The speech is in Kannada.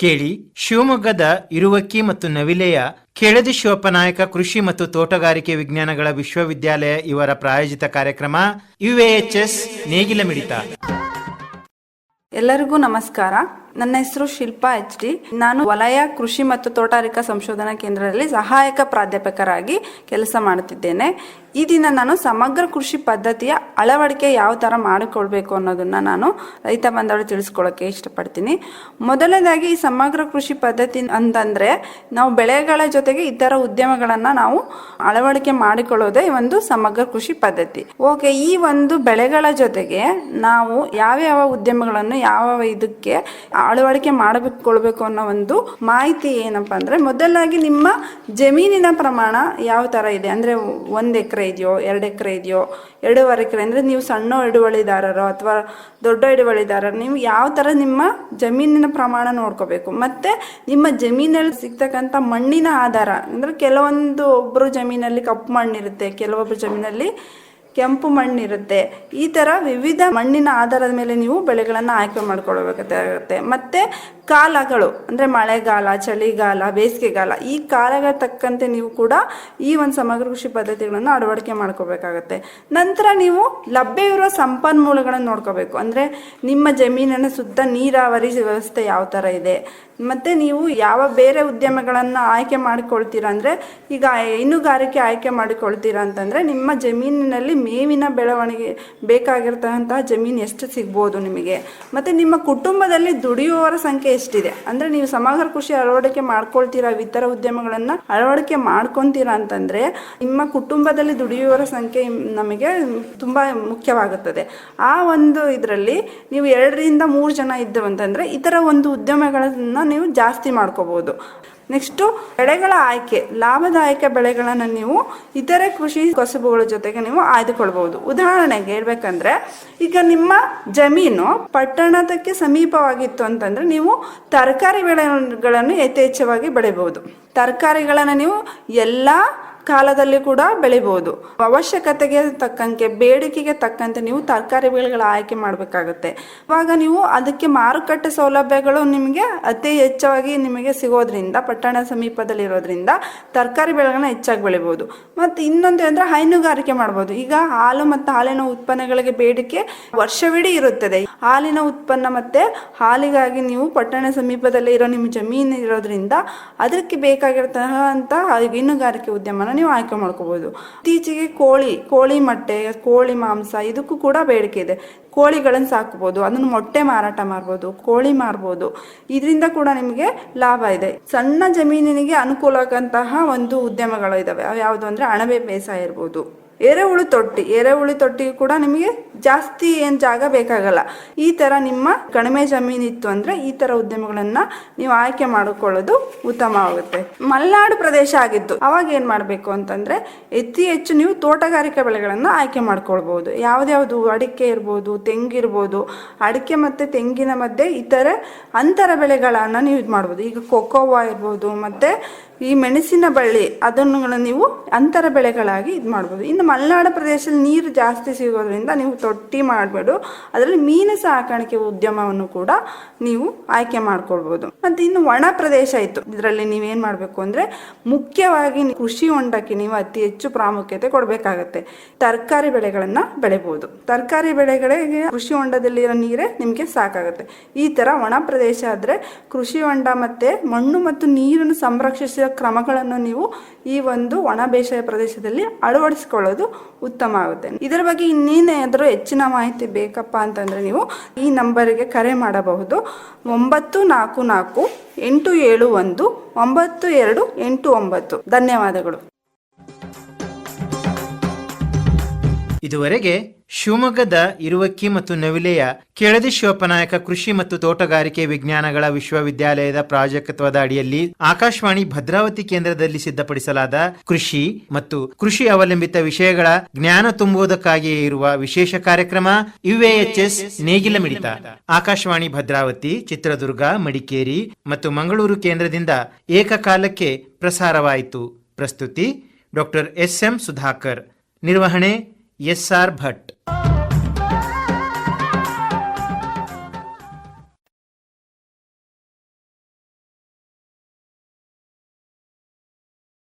ಕೇಳಿ ಶಿವಮೊಗ್ಗದ ಇರುವಕ್ಕಿ ಮತ್ತು ನವಿಲೆಯ ಕೆಳದಿ ಶಿವಪ್ಪನಾಯಕ ಕೃಷಿ ಮತ್ತು ತೋಟಗಾರಿಕೆ ವಿಜ್ಞಾನಗಳ ವಿಶ್ವವಿದ್ಯಾಲಯ ಇವರ ಪ್ರಾಯೋಜಿತ ಕಾರ್ಯಕ್ರಮ UAHS ನೇಗಿಲ ಮಿಡಿತ. ಎಲ್ಲರಿಗೂ ನಮಸ್ಕಾರ. ನನ್ನ ಹೆಸರು ಶಿಲ್ಪಾ HD. ನಾನು ವಲಯ ಕೃಷಿ ಮತ್ತು ತೋಟಗಾರಿಕಾ ಸಂಶೋಧನಾ ಕೇಂದ್ರದಲ್ಲಿ ಸಹಾಯಕ ಪ್ರಾಧ್ಯಾಪಕರಾಗಿ ಕೆಲಸ ಮಾಡುತ್ತಿದ್ದೇನೆ. ಈ ದಿನ ನಾನು ಸಮಗ್ರ ಕೃಷಿ ಪದ್ಧತಿಯ ಅಳವಡಿಕೆ ಯಾವ ಥರ ಮಾಡಿಕೊಳ್ಬೇಕು ಅನ್ನೋದನ್ನು ನಾನು ರೈತ ಬಾಂಧವರು ತಿಳಿಸ್ಕೊಳ್ಳೋಕ್ಕೆ ಇಷ್ಟಪಡ್ತೀನಿ. ಮೊದಲನೇದಾಗಿ ಈ ಸಮಗ್ರ ಕೃಷಿ ಪದ್ಧತಿ ಅಂತಂದರೆ ನಾವು ಬೆಳೆಗಳ ಜೊತೆಗೆ ಇತರ ಉದ್ಯಮಗಳನ್ನು ನಾವು ಅಳವಡಿಕೆ ಮಾಡಿಕೊಳ್ಳೋದೇ ಒಂದು ಸಮಗ್ರ ಕೃಷಿ ಪದ್ಧತಿ. ಓಕೆ, ಈ ಒಂದು ಬೆಳೆಗಳ ಜೊತೆಗೆ ನಾವು ಯಾವ್ಯಾವ ಉದ್ಯಮಗಳನ್ನು ಯಾವ ಇದಕ್ಕೆ ಅಳವಡಿಕೆ ಮಾಡಿಕೊಳ್ಬೇಕು ಅನ್ನೋ ಒಂದು ಮಾಹಿತಿ ಏನಪ್ಪ ಅಂದರೆ, ಮೊದಲಾಗಿ ನಿಮ್ಮ ಜಮೀನಿನ ಪ್ರಮಾಣ ಯಾವ ಥರ ಇದೆ ಅಂದರೆ 1 ಎಕರೆ ಇದೆಯೋ, 2 ಎಕರೆ ಇದೆಯೋ, 2.5 ಎಕರೆ ಅಂದರೆ ನೀವು ಸಣ್ಣ ಹಿಡುವಳಿದಾರರೋ ಅಥವಾ ದೊಡ್ಡ ಹಿಡುವಳಿದಾರರು, ನೀವು ಯಾವ ಥರ ನಿಮ್ಮ ಜಮೀನಿನ ಪ್ರಮಾಣ ನೋಡ್ಕೋಬೇಕು. ಮತ್ತು ನಿಮ್ಮ ಜಮೀನಲ್ಲಿ ಸಿಗ್ತಕ್ಕಂಥ ಮಣ್ಣಿನ ಆಧಾರ ಅಂದರೆ ಒಬ್ಬರು ಜಮೀನಲ್ಲಿ ಕಪ್ಪು ಮಣ್ಣಿರುತ್ತೆ, ಕೆಲವೊಬ್ಬರು ಜಮೀನಲ್ಲಿ ಕೆಂಪು ಮಣ್ಣಿರುತ್ತೆ. ಈ ಥರ ವಿವಿಧ ಮಣ್ಣಿನ ಆಧಾರದ ಮೇಲೆ ನೀವು ಬೆಳೆಗಳನ್ನು ಆಯ್ಕೆ ಮಾಡ್ಕೊಳ್ಬೇಕಾಗುತ್ತೆ. ಮತ್ತು ಕಾಲಗಳು ಅಂದರೆ ಮಳೆಗಾಲ, ಚಳಿಗಾಲ, ಬೇಸಿಗೆಗಾಲ, ಈ ಕಾಲಗಳ ತಕ್ಕಂತೆ ನೀವು ಕೂಡ ಈ ಒಂದು ಸಮಗ್ರ ಕೃಷಿ ಪದ್ಧತಿಗಳನ್ನು ಅಳವಡಿಕೆ ಮಾಡ್ಕೋಬೇಕಾಗತ್ತೆ. ನಂತರ ನೀವು ಲಭ್ಯವಿರುವ ಸಂಪನ್ಮೂಲಗಳನ್ನು ನೋಡ್ಕೋಬೇಕು. ಅಂದರೆ ನಿಮ್ಮ ಜಮೀನಿನ ಸುತ್ತ ನೀರಾವರಿ ವ್ಯವಸ್ಥೆ ಯಾವ ಥರ ಇದೆ, ಮತ್ತು ನೀವು ಯಾವ ಬೇರೆ ಉದ್ಯಮಗಳನ್ನು ಆಯ್ಕೆ ಮಾಡಿಕೊಳ್ತೀರಾ ಅಂದರೆ, ಈಗ ಹೈನುಗಾರಿಕೆ ಆಯ್ಕೆ ಮಾಡಿಕೊಳ್ತೀರಾ ಅಂತಂದರೆ ನಿಮ್ಮ ಜಮೀನಿನಲ್ಲಿ ಮೇವಿನ ಬೆಳವಣಿಗೆ ಬೇಕಾಗಿರ್ತಕ್ಕಂತಹ ಜಮೀನು ಎಷ್ಟು ಸಿಗ್ಬೋದು ನಿಮಗೆ, ಮತ್ತು ನಿಮ್ಮ ಕುಟುಂಬದಲ್ಲಿ ದುಡಿಯುವವರ ಸಂಖ್ಯೆ ಎಷ್ಟಿದೆ. ಅಂದರೆ ನೀವು ಸಮಗ್ರ ಕೃಷಿ ಅಳವಡಿಕೆ ಮಾಡ್ಕೊಳ್ತೀರಾ, ಇತರ ಉದ್ಯಮಗಳನ್ನು ಅಳವಡಿಕೆ ಮಾಡ್ಕೊತೀರಾ ಅಂತಂದರೆ ನಿಮ್ಮ ಕುಟುಂಬದಲ್ಲಿ ದುಡಿಯುವವರ ಸಂಖ್ಯೆ ನಮಗೆ ತುಂಬ ಮುಖ್ಯವಾಗುತ್ತದೆ. ಆ ಒಂದು ಇದರಲ್ಲಿ ನೀವು 2 ರಿಂದ 3 ಜನ ಇದ್ದವು ಅಂತಂದರೆ ಇತರ ಒಂದು ಉದ್ಯಮಗಳನ್ನು ನೀವು ಜಾಸ್ತಿ ಮಾಡ್ಕೋಬೋದು. ನೆಕ್ಸ್ಟು ಬೆಳೆಗಳ ಆಯ್ಕೆ, ಲಾಭದಾಯಕ ಬೆಳೆಗಳನ್ನು ನೀವು ಇತರೆ ಕೃಷಿ ಕಸುಬುಗಳ ಜೊತೆಗೆ ನೀವು ಆಯ್ದುಕೊಳ್ಬೋದು. ಉದಾಹರಣೆಗೆ ಹೇಳ್ಬೇಕಂದ್ರೆ, ಈಗ ನಿಮ್ಮ ಜಮೀನು ಪಟ್ಟಣಕ್ಕೆ ಸಮೀಪವಾಗಿತ್ತು ಅಂತಂದರೆ ನೀವು ತರಕಾರಿ ಬೆಳೆಗಳನ್ನು ಯಥೇಚ್ಛವಾಗಿ ಬೆಳಿಬೋದು. ತರಕಾರಿಗಳನ್ನು ನೀವು ಎಲ್ಲ ಕಾಲದಲ್ಲಿ ಕೂಡ ಬೆಳಿಬೋದು. ಅವಶ್ಯಕತೆಗೆ ತಕ್ಕಂತೆ, ಬೇಡಿಕೆಗೆ ತಕ್ಕಂತೆ ನೀವು ತರಕಾರಿ ಬೆಳೆಗಳ ಆಯ್ಕೆ ಮಾಡಬೇಕಾಗುತ್ತೆ. ಇವಾಗ ನೀವು ಅದಕ್ಕೆ ಮಾರುಕಟ್ಟೆ ಸೌಲಭ್ಯಗಳು ನಿಮಗೆ ಅತಿ ಹೆಚ್ಚಾಗಿ ನಿಮಗೆ ಸಿಗೋದ್ರಿಂದ, ಪಟ್ಟಣ ಸಮೀಪದಲ್ಲಿರೋದ್ರಿಂದ ತರಕಾರಿ ಬೆಳೆಗಳನ್ನ ಹೆಚ್ಚಾಗಿ ಬೆಳಿಬೋದು. ಮತ್ತು ಇನ್ನೊಂದು ಅಂದರೆ ಹೈನುಗಾರಿಕೆ ಮಾಡ್ಬೋದು. ಈಗ ಹಾಲು ಮತ್ತು ಹಾಲಿನ ಉತ್ಪನ್ನಗಳಿಗೆ ಬೇಡಿಕೆ ವರ್ಷವಿಡೀ ಇರುತ್ತದೆ. ಹಾಲಿನ ಉತ್ಪನ್ನ ಮತ್ತು ಹಾಲಿಗಾಗಿ ನೀವು ಪಟ್ಟಣ ಸಮೀಪದಲ್ಲಿ ಇರೋ ನಿಮ್ಮ ಜಮೀನು ಇರೋದ್ರಿಂದ ಅದಕ್ಕೆ ಬೇಕಾಗಿರ್ತಕ್ಕಂಥ ಹೈನುಗಾರಿಕೆ ಉದ್ಯಮನ ನೀವು ಆಯ್ಕೆ ಮಾಡ್ಕೋಬಹುದು. ಇತ್ತೀಚೆಗೆ ಕೋಳಿ ಮೊಟ್ಟೆ, ಕೋಳಿ ಮಾಂಸ ಇದಕ್ಕೂ ಕೂಡ ಬೇಡಿಕೆ ಇದೆ. ಕೋಳಿಗಳನ್ನು ಸಾಕಬಹುದು, ಅದನ್ನು ಮೊಟ್ಟೆ ಮಾರಾಟ ಮಾಡ್ಬೋದು, ಕೋಳಿ ಮಾರ್ಬೋದು. ಇದರಿಂದ ಕೂಡ ನಿಮಗೆ ಲಾಭ ಇದೆ. ಸಣ್ಣ ಜಮೀನಿಗೆ ಅನುಕೂಲ ಆಗಂತಹ ಒಂದು ಉದ್ಯಮಗಳು ಇದಾವೆ. ಯಾವುದು ಅಂದರೆ ಅಣಬೆ ಬೇಸಾಯ ಇರ್ಬೋದು. ಎರೆಹುಳು ತೊಟ್ಟಿ ಕೂಡ ನಿಮಗೆ ಜಾಸ್ತಿ ಏನು ಜಾಗ ಬೇಕಾಗಲ್ಲ. ಈ ಥರ ನಿಮ್ಮ ಕಡಿಮೆ ಜಮೀನಿತ್ತು ಅಂದರೆ ಈ ಥರ ಉದ್ಯಮಗಳನ್ನು ನೀವು ಆಯ್ಕೆ ಮಾಡಿಕೊಳ್ಳೋದು ಉತ್ತಮವಾಗುತ್ತೆ. ಮಲೆನಾಡು ಪ್ರದೇಶ ಆಗಿತ್ತು ಅವಾಗ ಏನು ಮಾಡಬೇಕು ಅಂತಂದರೆ ಅತಿ ಹೆಚ್ಚು ನೀವು ತೋಟಗಾರಿಕಾ ಬೆಳೆಗಳನ್ನು ಆಯ್ಕೆ ಮಾಡ್ಕೊಳ್ಬೋದು. ಯಾವ್ದ್ಯಾವುದು ಅಡಿಕೆ ಇರ್ಬೋದು, ತೆಂಗಿರ್ಬೋದು. ಅಡಿಕೆ ಮತ್ತು ತೆಂಗಿನ ಮಧ್ಯೆ ಇತರ ಅಂತರ ಬೆಳೆಗಳನ್ನು ನೀವು ಇದು ಮಾಡ್ಬೋದು. ಈಗ ಕೊಕೋವಾ ಇರ್ಬೋದು, ಮತ್ತು ಈ ಮೆಣಸಿನ ಬಳ್ಳಿ, ಅದನ್ನು ನೀವು ಅಂತರ ಬೆಳೆಗಳಾಗಿ ಇದು ಮಾಡ್ಬೋದು. ಇನ್ನು ಮಲೆನಾಡು ಪ್ರದೇಶದಲ್ಲಿ ನೀರು ಜಾಸ್ತಿ ಸಿಗೋದ್ರಿಂದ ನೀವು ತೊಟ್ಟಿ ಮಾಡಬೇಡು, ಅದರಲ್ಲಿ ಮೀನು ಸಾಕಾಣಿಕೆ ಉದ್ಯಮವನ್ನು ಕೂಡ ನೀವು ಆಯ್ಕೆ ಮಾಡ್ಕೊಳ್ಬೋದು. ಮತ್ತು ಇನ್ನು ಒಣ ಪ್ರದೇಶ ಇತ್ತು, ಇದರಲ್ಲಿ ನೀವೇನು ಮಾಡಬೇಕು ಅಂದರೆ ಮುಖ್ಯವಾಗಿ ಕೃಷಿ ಹೊಂಡಕ್ಕೆ ನೀವು ಅತಿ ಹೆಚ್ಚು ಪ್ರಾಮುಖ್ಯತೆ ಕೊಡಬೇಕಾಗತ್ತೆ. ತರಕಾರಿ ಬೆಳೆಗಳನ್ನು ಬೆಳಿಬೋದು. ತರಕಾರಿ ಬೆಳೆಗಳಿಗೆ ಕೃಷಿ ಹೊಂಡದಲ್ಲಿರೋ ನೀರೇ ನಿಮಗೆ ಸಾಕಾಗುತ್ತೆ. ಈ ಥರ ಒಣ ಪ್ರದೇಶ ಆದರೆ ಕೃಷಿ ಹೊಂಡ ಮತ್ತು ಮಣ್ಣು ಮತ್ತು ನೀರನ್ನು ಸಂರಕ್ಷಿಸುವ ಕ್ರಮಗಳನ್ನು ನೀವು ಈ ಒಂದು ಒಣ ಬೇಸಾಯ ಪ್ರದೇಶದಲ್ಲಿ ಅಳವಡಿಸಿಕೊಳ್ಳೋದು ಉತ್ತಮ ಆಗುತ್ತೆ. ಇದರ ಬಗ್ಗೆ ಇನ್ನೇನಾದರೂ ಹೆಚ್ಚಿನ ಮಾಹಿತಿ ಬೇಕಪ್ಪ ಅಂತಂದರೆ ನೀವು ಈ ನಂಬರಿಗೆ ಕರೆ ಮಾಡಬಹುದು. 944 871 9289. ಧನ್ಯವಾದಗಳು. ಇದುವರೆಗೆ ಶಿವಮೊಗ್ಗದ ಇರುವಕ್ಕಿ ಮತ್ತು ನವಿಲೆಯ ಕೆಳದಿ ಶಿವಪ್ಪನಾಯಕ ಕೃಷಿ ಮತ್ತು ತೋಟಗಾರಿಕೆ ವಿಜ್ಞಾನಗಳ ವಿಶ್ವವಿದ್ಯಾಲಯದ ಪ್ರಾಜೆಕ್ಟ್ವದ ಅಡಿಯಲ್ಲಿ ಆಕಾಶವಾಣಿ ಭದ್ರಾವತಿ ಕೇಂದ್ರದಲ್ಲಿ ಸಿದ್ಧಪಡಿಸಲಾದ ಕೃಷಿ ಮತ್ತು ಕೃಷಿ ಅವಲಂಬಿತ ವಿಷಯಗಳ ಜ್ಞಾನ ತುಂಬುವುದಕ್ಕಾಗಿಯೇ ಇರುವ ವಿಶೇಷ ಕಾರ್ಯಕ್ರಮ UAHS ನೇಗಿಲ ಮಿಡಿತ ಆಕಾಶವಾಣಿ ಭದ್ರಾವತಿ, ಚಿತ್ರದುರ್ಗ, ಮಡಿಕೇರಿ ಮತ್ತು ಮಂಗಳೂರು ಕೇಂದ್ರದಿಂದ ಏಕಕಾಲಕ್ಕೆ ಪ್ರಸಾರವಾಯಿತು. ಪ್ರಸ್ತುತಿ ಡಾಕ್ಟರ್ SM ಸುಧಾಕರ್. ನಿರ್ವಹಣೆ SR ಭಟ್.